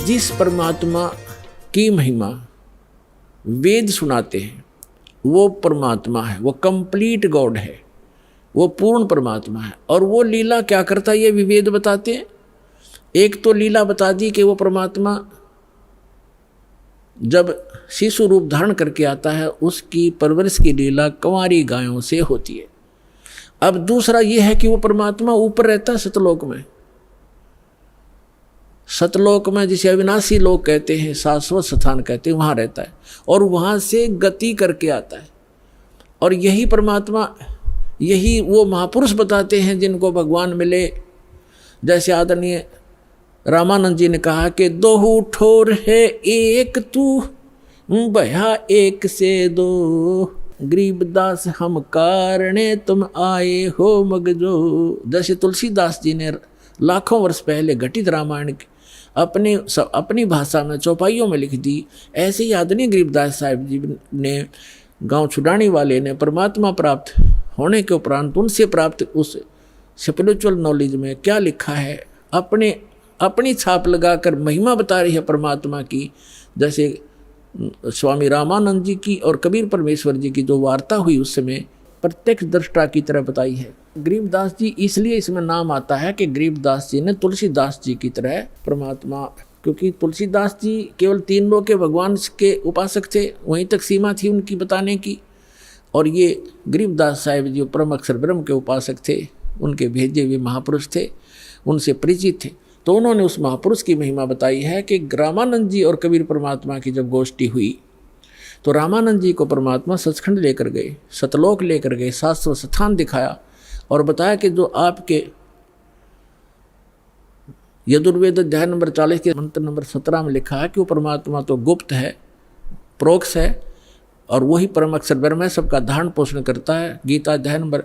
जिस परमात्मा की महिमा वेद सुनाते हैं वो परमात्मा है, वो कंप्लीट गॉड है, वो पूर्ण परमात्मा है। और वो लीला क्या करता है ये भी वेद बताते हैं। एक तो लीला बता दी कि वो परमात्मा जब शिशु रूप धारण करके आता है उसकी परवरिश की लीला कंवारी गायों से होती है। अब दूसरा ये है कि वो परमात्मा ऊपर रहता है सतलोक में। सतलोक में जिसे अविनाशी लोक कहते हैं, शाश्वत स्थान कहते हैं, वहाँ रहता है और वहाँ से गति करके आता है। और यही परमात्मा, यही वो महापुरुष बताते हैं जिनको भगवान मिले। जैसे आदरणीय रामानंद जी ने कहा कि दोहू ठोर है एक तू, भया एक से दो, गरीबदास हम कारणे तुम आए हो मगजो। जैसे तुलसीदास जी ने लाखों वर्ष पहले घटित रामायण अपनी भाषा में चौपाइयों में लिख दी, ऐसे ही आदरणीय गरीबदास साहिब जी ने, गांव छुड़ाने वाले ने परमात्मा प्राप्त होने के उपरांत उनसे प्राप्त उस स्पिरिचुअल नॉलेज में क्या लिखा है, अपनी छाप लगाकर महिमा बता रही है परमात्मा की। जैसे स्वामी रामानंद जी की और कबीर परमेश्वर जी की जो वार्ता हुई उस समय प्रत्यक्ष दृष्टा की तरह बताई है। गरीबदास जी इसलिए इसमें नाम आता है कि गरीबदास जी ने तुलसीदास जी की तरह परमात्मा, क्योंकि तुलसीदास जी केवल 3 लोक के भगवान के उपासक थे, वहीं तक सीमा थी उनकी बताने की। और ये गरीबदास साहिब जी परम अक्षर ब्रह्म के उपासक थे, उनके भेजे हुए महापुरुष थे, उनसे परिचित थे। तो उन्होंने उस महापुरुष की महिमा बताई है कि रामानंद जी और कबीर परमात्मा की जब गोष्ठी हुई तो रामानंद जी को परमात्मा सचखंड लेकर गए, सतलोक लेकर गए, शाश्वत स्थान दिखाया और बताया कि जो आपके यजुर्वेद अध्याय नंबर 40 के मंत्र नंबर 17 में लिखा है कि वो परमात्मा तो गुप्त है, प्रोक्ष है और वही परम अक्षर ब्रह्म है, सबका धारण पोषण करता है। गीता अध्याय नंबर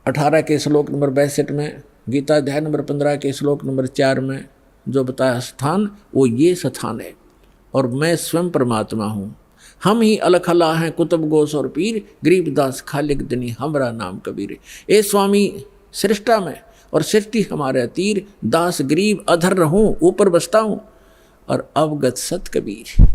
18 के श्लोक नंबर 62 में, गीता अध्याय नंबर 15 के श्लोक नंबर 4 में जो बताया स्थान, वो ये स्थान है और मैं स्वयं परमात्मा हूँ। हम ही अलखला हैं कुतुब गोस और पीर, गरीबदास खालिक दनी हमरा नाम कबीर। ए स्वामी सृष्टा में और सृष्टि हमारे तीर, दास गरीब अधर रहूं ऊपर बसता हूँ और अवगत सत कबीर।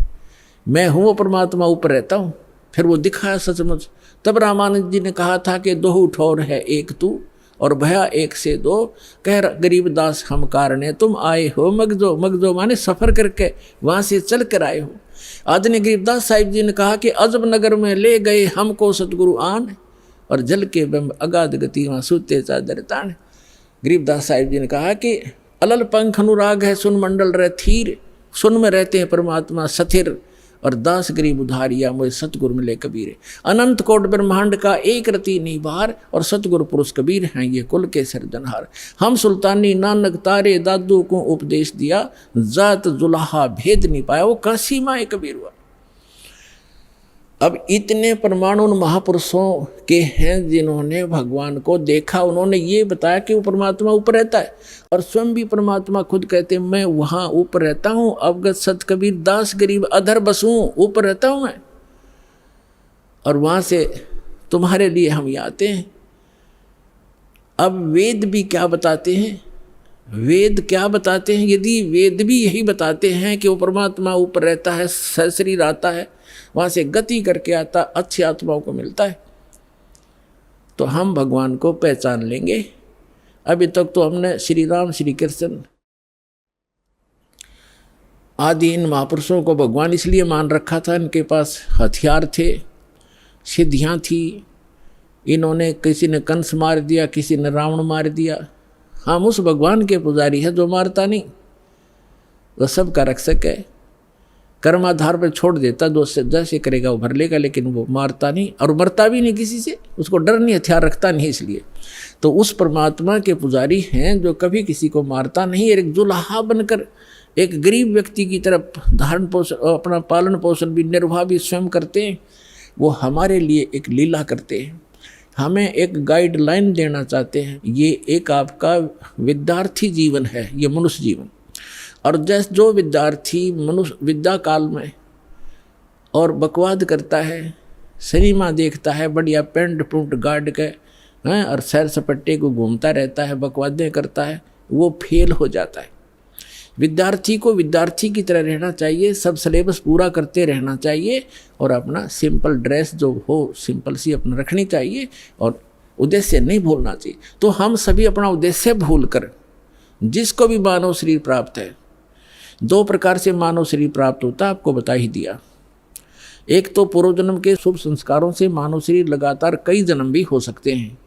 मैं हूँ वो परमात्मा, ऊपर रहता हूँ। फिर वो दिखाया सचमुच। तब रामानंद जी ने कहा था कि दोहू ठोर है एक तू और भया एक से दो, कह गरीबदास हम कारणे तुम आए हो मगजो। मगजो माने सफ़र करके वहाँ से चल कर आए हो। आदरणीय गरीबदास साहिब जी ने कहा कि अजब नगर में ले गए हमको सतगुरु आन, और जल के बिंब अगाध गति वहाँ सूते चादर तान। गरीबदास साहिब जी ने कहा कि अलल पंख अनुराग है सुन मंडल रह थीर, सुन में रहते हैं परमात्मा सथिर, और दास गरीब उधारिया मुझे सतगुरु मिले कबीर। अनंत कोट ब्रह्मांड का एक रति निबार, और सतगुरु पुरुष कबीर हैं ये कुल के सिरजनहार। हम सुल्तानी नानक तारे दादू को उपदेश दिया, जात जुलाहा भेद नहीं पाया, वो काशी माए कबीर हुआ। अब इतने परमाणु उन महापुरुषों के हैं जिन्होंने भगवान को देखा। उन्होंने ये बताया कि वो परमात्मा ऊपर रहता है और स्वयं भी परमात्मा खुद कहते हैं मैं वहाँ ऊपर रहता हूँ। अवगत सत कबीर दास गरीब अधर बसूं, ऊपर रहता हूँ मैं, और वहाँ से तुम्हारे लिए हम ये आते हैं। अब वेद भी क्या बताते हैं? वेद क्या बताते हैं? यदि वेद भी यही बताते हैं कि वो परमात्मा ऊपर रहता है, सशरीर आता है, वहाँ से गति करके आता, अच्छी आत्माओं को मिलता है, तो हम भगवान को पहचान लेंगे। अभी तक तो हमने श्री राम श्री कृष्ण आदि इन महापुरुषों को भगवान इसलिए मान रखा था, इनके पास हथियार थे, सिद्धियाँ थी। इन्होंने, किसी ने कंस मार दिया, किसी ने रावण मार दिया। हम उस भगवान के पुजारी है जो मारता नहीं, वह सबका रक्षक है। कर्म आधार पर छोड़ देता, जो जैसे करेगा वो भर लेगा, लेकिन वो मारता नहीं और मरता भी नहीं किसी से, उसको डर नहीं, हथियार रखता नहीं। इसलिए तो उस परमात्मा के पुजारी हैं जो कभी किसी को मारता नहीं। एक जुलाहा बनकर एक गरीब व्यक्ति की तरफ धारण पोषण, अपना पालन पोषण भी, निर्वाह भी स्वयं करते हैं। वो हमारे लिए एक लीला करते हैं, हमें एक गाइडलाइन देना चाहते हैं। ये एक आपका विद्यार्थी जीवन है, ये मनुष्य जीवन। और जैसे जो विद्यार्थी मनुष्य विद्या काल में और बकवाद करता है, सिनेमा देखता है, बढ़िया पेंट पुंट गाड़ के हैं और सैर सपट्टे को घूमता रहता है, बकवादें करता है, वो फेल हो जाता है। विद्यार्थी को विद्यार्थी की तरह रहना चाहिए, सब सिलेबस पूरा करते रहना चाहिए और अपना सिंपल ड्रेस जो हो सिंपल सी अपना रखनी चाहिए और उद्देश्य नहीं भूलना चाहिए। तो हम सभी अपना उद्देश्य भूल कर, जिसको भी मानव शरीर प्राप्त है, 2 प्रकार से मानव शरीर प्राप्त होता है, आपको बता ही दिया। एक तो पूर्व जन्म के शुभ संस्कारों से मानव शरीर लगातार कई जन्म भी हो सकते हैं,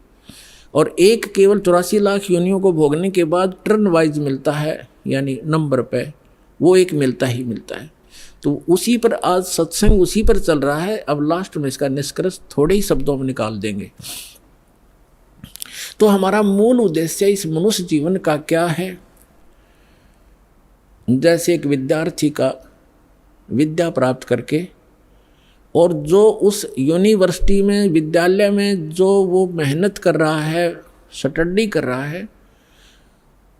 और एक केवल 84 लाख योनियों को भोगने के बाद टर्न वाइज मिलता है, यानी नंबर पे वो एक मिलता ही मिलता है। तो उसी पर आज सत्संग उसी पर चल रहा है। अब लास्ट में इसका निष्कर्ष थोड़े ही शब्दों में निकाल देंगे। तो हमारा मूल उद्देश्य इस मनुष्य जीवन का क्या है? जैसे एक विद्यार्थी का विद्या प्राप्त करके और जो उस यूनिवर्सिटी में विद्यालय में जो वो मेहनत कर रहा है, स्टडी कर रहा है,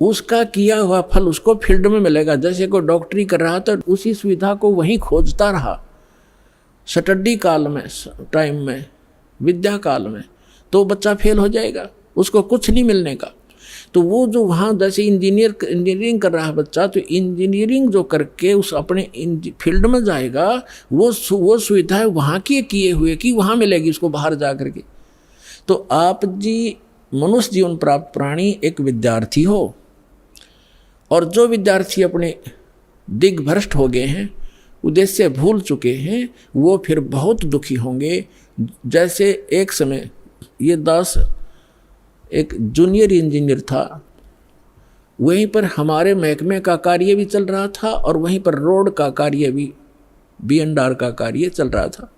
उसका किया हुआ फल उसको फील्ड में मिलेगा। जैसे कोई डॉक्टरी कर रहा तो उसी सुविधा को वहीं खोजता रहा स्टडी काल में, टाइम में, विद्या काल में, तो बच्चा फेल हो जाएगा, उसको कुछ नहीं मिलने का। तो वो जो वहाँ जैसे इंजीनियरिंग कर रहा है बच्चा, तो इंजीनियरिंग जो करके उस अपने फील्ड में जाएगा, वो सुविधा है वहाँ की किए हुए की वहाँ मिलेगी उसको बाहर जा करके। तो आप जी मनुष्य जीवन प्राप्त प्राणी एक विद्यार्थी हो, और जो विद्यार्थी अपने दिग्भ्रष्ट हो गए हैं, उद्देश्य भूल चुके हैं, वो फिर बहुत दुखी होंगे। जैसे एक समय ये दास एक जूनियर इंजीनियर था, वहीं पर हमारे महकमे का कार्य भी चल रहा था और वहीं पर रोड का कार्य भी, B&R का कार्य चल रहा था।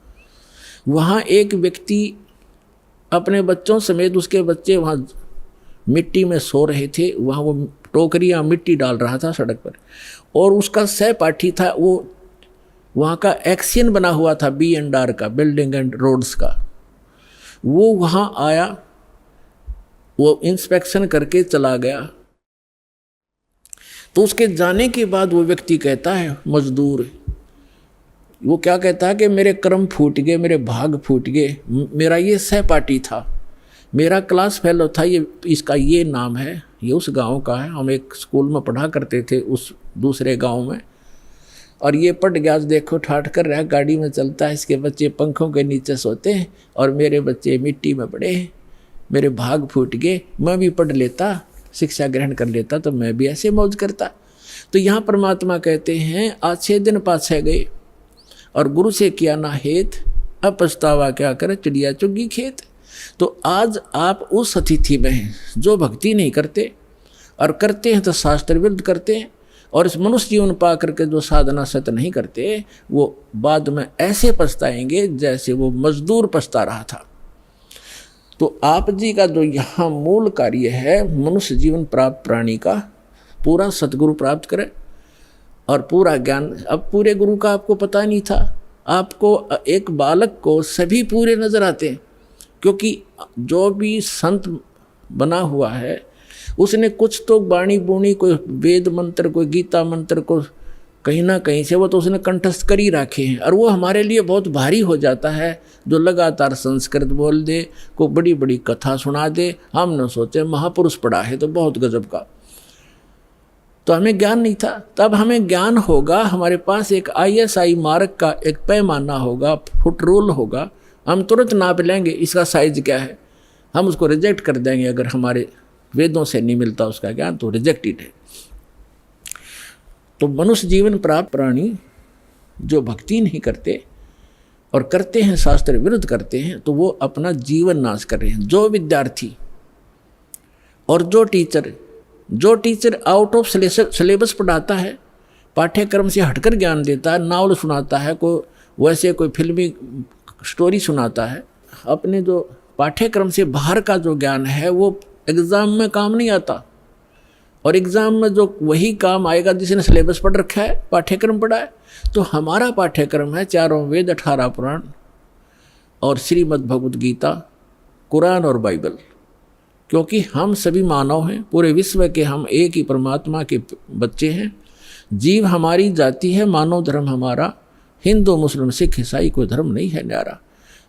वहाँ एक व्यक्ति अपने बच्चों समेत, उसके बच्चे वहाँ मिट्टी में सो रहे थे, वहाँ वो टोकरियाँ मिट्टी डाल रहा था सड़क पर, और उसका सहपाठी था, वो वहाँ का एक्शन बना हुआ था B&R का, बिल्डिंग एंड रोड्स का। वो वहाँ आया, वो इंस्पेक्शन करके चला गया। तो उसके जाने के बाद वो व्यक्ति कहता है, मजदूर, वो क्या कहता है कि मेरे कर्म फूट गए, मेरे भाग फूट गए, मेरा ये सहपाठी था, मेरा क्लास फेलो था, ये इसका ये नाम है, ये उस गांव का है, हम एक स्कूल में पढ़ा करते थे उस दूसरे गांव में, और ये पट गया, देखो ठाठ कर रहा है, गाड़ी में चलता है, इसके बच्चे पंखों के नीचे सोते हैं और मेरे बच्चे मिट्टी में पड़े हैं, मेरे भाग फूट गए, मैं भी पढ़ लेता, शिक्षा ग्रहण कर लेता तो मैं भी ऐसे मौज करता। तो यहाँ परमात्मा कहते हैं, आज 6 दिन पाछे गए और गुरु से किया ना हेत, अब पछतावा क्या करे, चिड़िया चुगी खेत। तो आज आप उस अतिथि में हैं जो भक्ति नहीं करते, और करते हैं तो शास्त्र विरुद्ध करते हैं, और इस मनुष्य जीवन पा करके जो साधना सत्य नहीं करते, वो बाद में ऐसे पछताएंगे जैसे वो मजदूर पछता रहा था। तो आप जी का जो यहाँ मूल कार्य है, मनुष्य जीवन प्राप्त प्राणी का पूरा सतगुरु प्राप्त करे और पूरा ज्ञान। अब पूरे गुरु का आपको पता नहीं था, आपको एक बालक को सभी पूरे नजर आते हैं, क्योंकि जो भी संत बना हुआ है उसने कुछ तो बाणी बूणी, कोई वेद मंत्र, कोई गीता मंत्र को कहीं ना कहीं से वो तो उसने कंठस्थ कर ही रखे हैं, और वो हमारे लिए बहुत भारी हो जाता है। जो लगातार संस्कृत बोल दे, को बड़ी बड़ी कथा सुना दे, हम न सोचे महापुरुष पढ़ा है तो बहुत गजब का। तो हमें ज्ञान नहीं था, तब हमें ज्ञान होगा, हमारे पास एक ISI मार्क का एक पैमाना होगा, फुट रूल होगा, हम तुरंत नाप लेंगे इसका साइज क्या है, हम उसको रिजेक्ट कर देंगे। अगर हमारे वेदों से नहीं मिलता उसका ज्ञान तो रिजेक्टेड है। तो मनुष्य जीवन प्राप्त प्राणी जो भक्ति नहीं करते और करते हैं शास्त्र विरुद्ध करते हैं, तो वो अपना जीवन नाश कर रहे हैं। जो विद्यार्थी और जो टीचर आउट ऑफ सिलेबस पढ़ाता है, पाठ्यक्रम से हटकर ज्ञान देता है, नावल सुनाता है, वैसे कोई फिल्मी स्टोरी सुनाता है, अपने जो पाठ्यक्रम से बाहर का जो ज्ञान है वो एग्ज़ाम में काम नहीं आता, और एग्ज़ाम में जो वही काम आएगा जिसने सिलेबस पढ़ रखा है, पाठ्यक्रम पढ़ा है। तो हमारा पाठ्यक्रम है 4 वेद, 18 पुराण और श्रीमद् भगवद गीता, कुरान और बाइबल। क्योंकि हम सभी मानव हैं, पूरे विश्व के हम एक ही परमात्मा के बच्चे हैं। जीव हमारी जाति है, मानव धर्म हमारा हिंदू मुस्लिम सिख ईसाई कोई धर्म नहीं है न्यारा।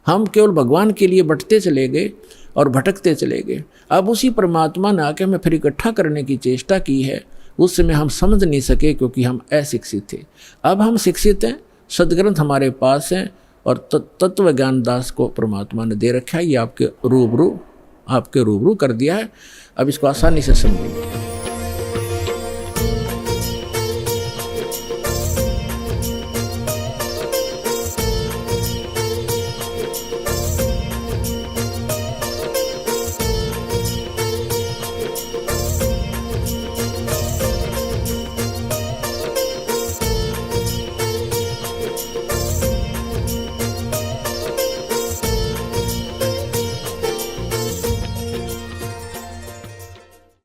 हम केवल भगवान के लिए बंटते चले गए और भटकते चले गए। अब उसी परमात्मा ने आके हमें फिर इकट्ठा करने की चेष्टा की है। उस समय हम समझ नहीं सके क्योंकि हम अशिक्षित थे। अब हम शिक्षित हैं, सदग्रंथ हमारे पास हैं और तत्व ज्ञान दास को परमात्मा ने दे रखा है। ये आपके रूबरू कर दिया है। अब इसको आसानी से समझिए।